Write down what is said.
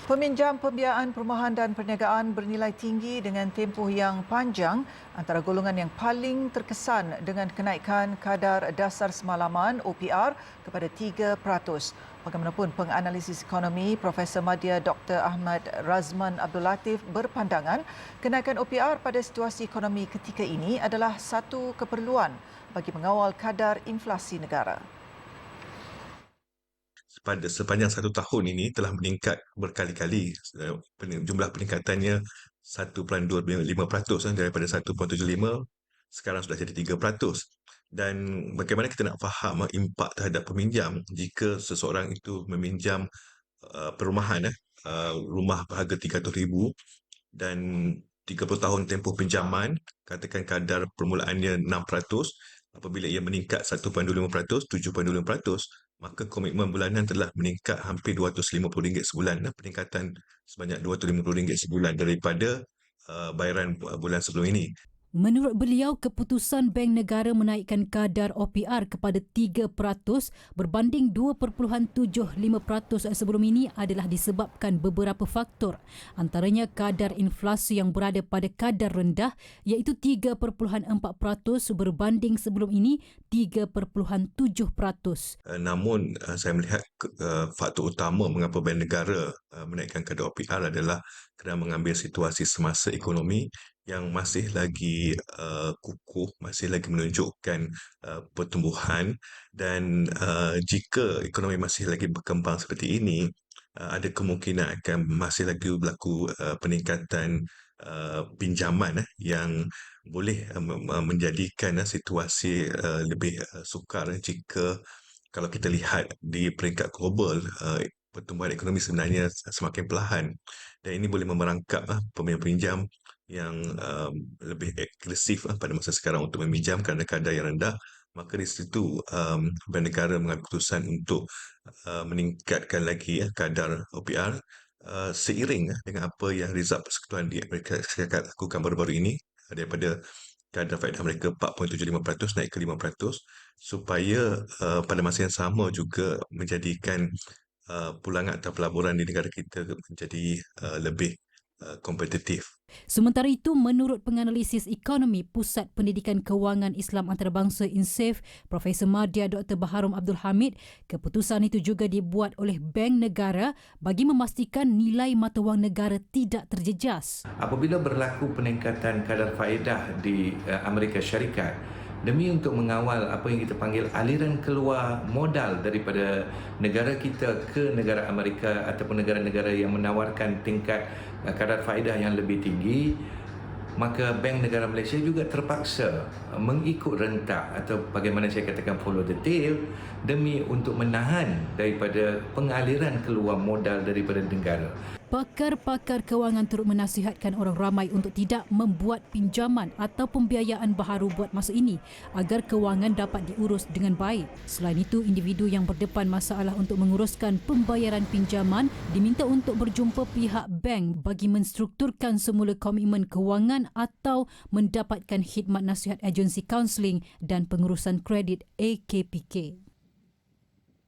Peminjam pembiayaan perumahan dan perniagaan bernilai tinggi dengan tempoh yang panjang antara golongan yang paling terkesan dengan kenaikan kadar dasar semalaman OPR kepada 3%. Bagaimanapun penganalisis ekonomi Profesor Madya Dr. Ahmad Razman Abdul Latif berpandangan kenaikan OPR pada situasi ekonomi ketika ini adalah satu keperluan bagi mengawal kadar inflasi negara. Pada sepanjang satu tahun ini telah meningkat berkali-kali. Jumlah peningkatannya 1.25% daripada 1.75 sekarang sudah jadi 3%. Dan bagaimana kita nak faham impak terhadap peminjam jika seseorang itu meminjam perumahan, rumah berharga 300,000 dan 30 tahun tempoh pinjaman, katakan kadar permulaannya 6%, apabila ia meningkat 1.25%, 7.25%, maka komitmen bulanan telah meningkat hampir RM250 sebulan, peningkatan sebanyak RM250 sebulan daripada bayaran bulan sebelum ini. Menurut beliau, keputusan Bank Negara menaikkan kadar OPR kepada 3% berbanding 2.75% sebelum ini adalah disebabkan beberapa faktor. Antaranya kadar inflasi yang berada pada kadar rendah iaitu 3.4% berbanding sebelum ini 3.7%. Namun saya melihat faktor utama mengapa Bank Negara menaikkan kadar OPR adalah kerana mengambil situasi semasa ekonomi yang masih lagi kukuh, masih lagi menunjukkan pertumbuhan, dan jika ekonomi masih lagi berkembang seperti ini, ada kemungkinan akan masih lagi berlaku peningkatan pinjaman yang boleh menjadikan situasi lebih sukar jika kalau kita lihat di peringkat global, pertumbuhan ekonomi sebenarnya semakin perlahan, dan ini boleh memerangkap peminjam yang lebih agresif pada masa sekarang untuk meminjam kerana kadar yang rendah. Maka di situ Bank Negara mengambil keputusan untuk meningkatkan lagi kadar OPR seiring dengan apa yang Rizal Persekutuan di Amerika Syarikat lakukan baru-baru ini, daripada kadar faedah mereka 4.75% naik ke 5%, supaya pada masa yang sama juga menjadikan pulangan atau pelaburan di negara kita menjadi lebih kompetitif. Sementara itu, menurut penganalisis ekonomi Pusat Pendidikan Kewangan Islam Antarabangsa INSAF, Profesor Madya Dr. Baharom Abdul Hamid, keputusan itu juga dibuat oleh Bank Negara bagi memastikan nilai mata wang negara tidak terjejas. Apabila berlaku peningkatan kadar faedah di Amerika Syarikat, demi untuk mengawal apa yang kita panggil aliran keluar modal daripada negara kita ke negara Amerika ataupun negara-negara yang menawarkan tingkat kadar faedah yang lebih tinggi, maka Bank Negara Malaysia juga terpaksa mengikut rentak atau bagaimana saya katakan follow the tail demi untuk menahan daripada pengaliran keluar modal daripada negara. Pakar-pakar kewangan turut menasihatkan orang ramai untuk tidak membuat pinjaman atau pembiayaan baharu buat masa ini agar kewangan dapat diurus dengan baik. Selain itu, individu yang berdepan masalah untuk menguruskan pembayaran pinjaman diminta untuk berjumpa pihak bank bagi menstrukturkan semula komitmen kewangan atau mendapatkan khidmat nasihat agensi kaunseling dan pengurusan kredit AKPK.